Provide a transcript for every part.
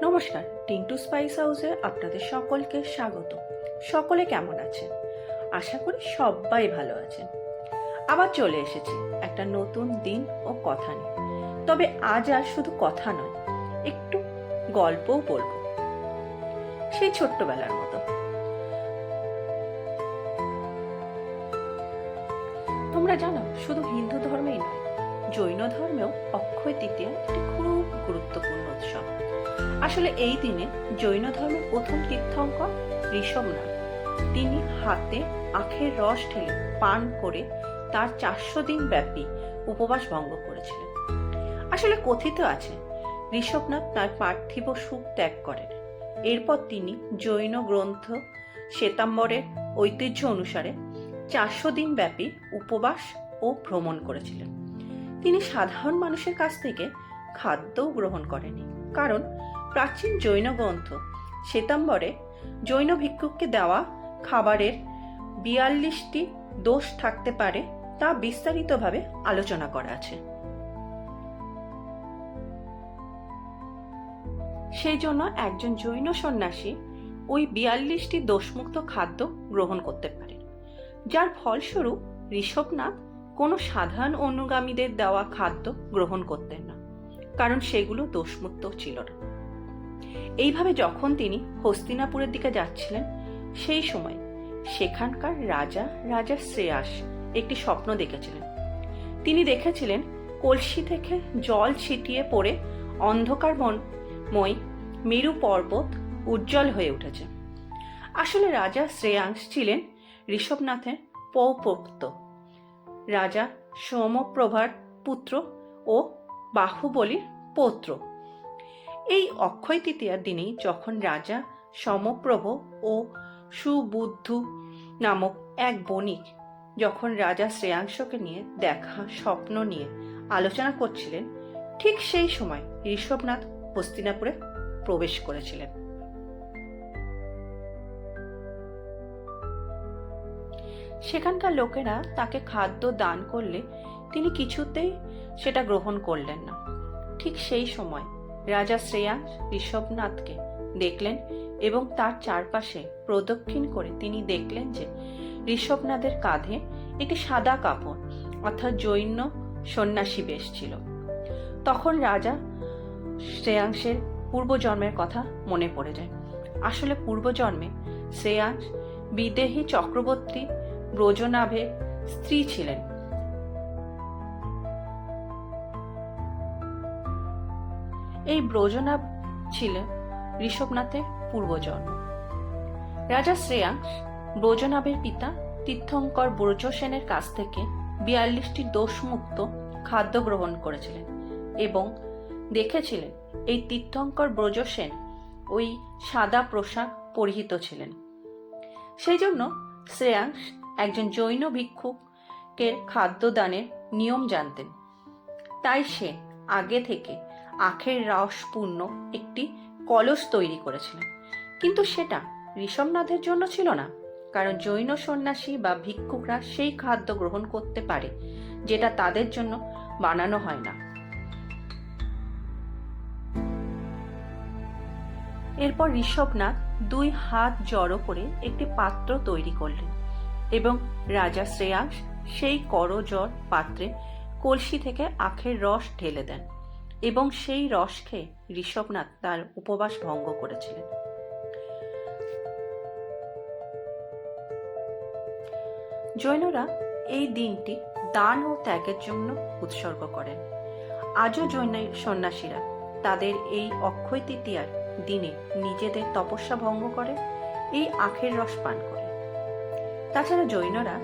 নমস্কার, টিন্টু স্পাইস হাউসে আপনাদের সকলকে স্বাগত। সকলে কেমন আছেন? আশা করি সবাই ভালো আছেন। আবার চলে এসেছি একটা নতুন দিন ও কথা নিয়ে। তবে আজ আর শুধু কথা নয়, একটু গল্পও বলবো, সেই ছোট্টবেলার মতো। তোমরা জানো, শুধু হিন্দু ধর্মেই নয়, জৈন ধর্মেও অক্ষয় তৃতীয়া একটি খুব গুরুত্বপূর্ণ উৎসব। আসলে এই দিনে জৈন ধর্মের প্রথম তীর্থঙ্কর ঋষভনাথ, তিনি হাতে আখের রস ঢেলে পান করে তার 400 দিন ব্যাপী উপবাস ভঙ্গ করেছিলেন। আসলে কথিত আছে ঋষভনাথ তার পার্থিব সুখ ত্যাগ করেন। এরপর তিনি জৈন গ্রন্থ শ্বেতাম্বরের ঐতিহ্য অনুসারে 400 দিন ব্যাপী উপবাস ও ভ্রমণ করেছিলেন। তিনি সাধারণ মানুষের কাছ থেকে খাদ্যও গ্রহণ করেনি, কারণ প্রাচীন জৈন গ্রন্থ শ্বেতাম্বরে জৈন ভিক্ষুককে দেওয়া খাবারের 42টি দোষ থাকতে পারে তা বিস্তারিতভাবে আলোচনা করা আছে। সেই জন্য একজন জৈন সন্ন্যাসী ওই 42টি দোষমুক্ত খাদ্য গ্রহণ করতে পারে, যার ফলস্বরূপ ঋষভনাথ কোনো সাধারণ অনুগামীদের দেওয়া খাদ্য গ্রহণ করতেন না, কারণ সেগুলো দোষমুক্ত ছিল না। এইভাবে যখন তিনি হস্তিনাপুরের দিকে যাচ্ছিলেন, সেই সময় সেখানকার রাজা শ্রেয়াস একটি স্বপ্ন দেখেছিলেন। তিনি দেখেছিলেন কলসি থেকে জল ছিটিয়ে পড়ে অন্ধকারময় মেরু পর্বত উজ্জ্বল হয়ে উঠেছে। আসলে রাজা শ্রেয়াংশ ছিলেন ঋষভনাথের পৌপৌত্র, রাজা সোমপ্রভার পুত্র ও বাহুবলীর পৌত্র। এই অক্ষয় তৃতীয়ার দিনেই যখন রাজা সমপ্রভ ও সুবুদ্ধু নামক এক বণিক যখন রাজা শ্রেয়াংশকে নিয়ে দেখা স্বপ্ন নিয়ে আলোচনা করছিলেন, ঠিক সেই সময় ঋষভনাথ হস্তিনাপুরে প্রবেশ করেছিলেন। সেখানকার লোকেরা তাকে খাদ্য দান করলে তিনি কিছুতেই সেটা গ্রহণ করলেন না। ঠিক সেই সময় রাজা শ্রেয়াংশ ঋষভনাথকে দেখলেন এবং তার চারপাশে প্রদক্ষিণ করে তিনি দেখলেন যে ঋষভনাথের কাঁধে একটি সাদা কাপড় অর্থাৎ জৈন সন্ন্যাসী বেশ ছিল। তখন রাজা শ্রেয়াংশের পূর্বজন্মের কথা মনে পড়ে যায়। আসলে পূর্বজন্মে শ্রেয়াংশ বিদেহী চক্রবর্তী ব্রজনাভের স্ত্রী ছিলেন। এই ব্রজনাভ ছিল ঋষভনাথের পূর্বজন্ম। রাজা শ্রেয়াংশ ব্রজনাভের পিতা তীর্থঙ্কর ব্রজসেনের কাছ থেকে 42টি দোষমুক্ত খাদ্য গ্রহণ করেছিলেন এবং দেখেছিলেন এই তীর্থঙ্কর ব্রজসেন ওই সাদা পোশাক পরিহিত ছিলেন। সেই জন্য শ্রেয়াংশ একজন জৈন ভিক্ষুকের খাদ্যদানের নিয়ম জানতেন। তাই সে আগে থেকে আখের রসপূর্ণ একটি কলস তৈরি করেছিলেন, কিন্তু সেটা ঋষভনাথের জন্য ছিল না, কারণ জৈন সন্ন্যাসী বা ভিক্ষুকরা সেই খাদ্য গ্রহণ করতে পারে যেটা তাদের জন্য বানানো হয় না। এরপর ঋষভনাথ 2 হাত জড়ো করে একটি পাত্র তৈরি করলেন এবং রাজা শ্রেয়াংশ সেই করজোড় পাত্রে কলসি থেকে আখের রস ঢেলে দেন এবং সেই রস খেয়ে ঋষভনাথ তার উপবাস ভঙ্গ করেছিলেন। জৈনরা এই দিনটি দান ও ত্যাগের জন্য উৎসর্গ করেন। আজও জৈন সন্ন্যাসীরা তাদের এই অক্ষয় তৃতীয়ার দিনে নিজেদের তপস্যা ভঙ্গ করে এই আখের রস পান করে। তাছাড়া জৈনরা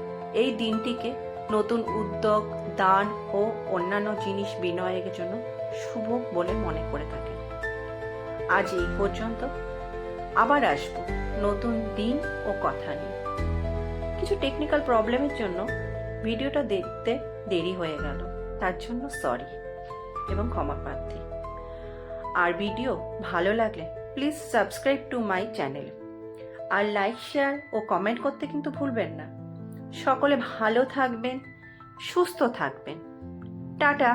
এই দিনটিকে নতুন উদ্যোগ, দান ও অন্যান্য জিনিস বিনিময়ের জন্য শুভ বলে মনে করে থাকে। আজ এই পর্যন্ত, আবার আসবো নতুন দিন ও কথা নিয়ে। কিছু টেকনিক্যাল প্রবলেমের জন্য ভিডিওটা দেখতে দেরি হয়ে গেল, তার জন্য সরি এবং ক্ষমা প্রার্থী। আর ভিডিও ভালো লাগলে please subscribe to my channel, আর লাইক, শেয়ার ও কমেন্ট করতে কিন্তু ভুলবেন না। সকলে ভালো থাকবেন, সুস্থ থাকবেন। টাটা।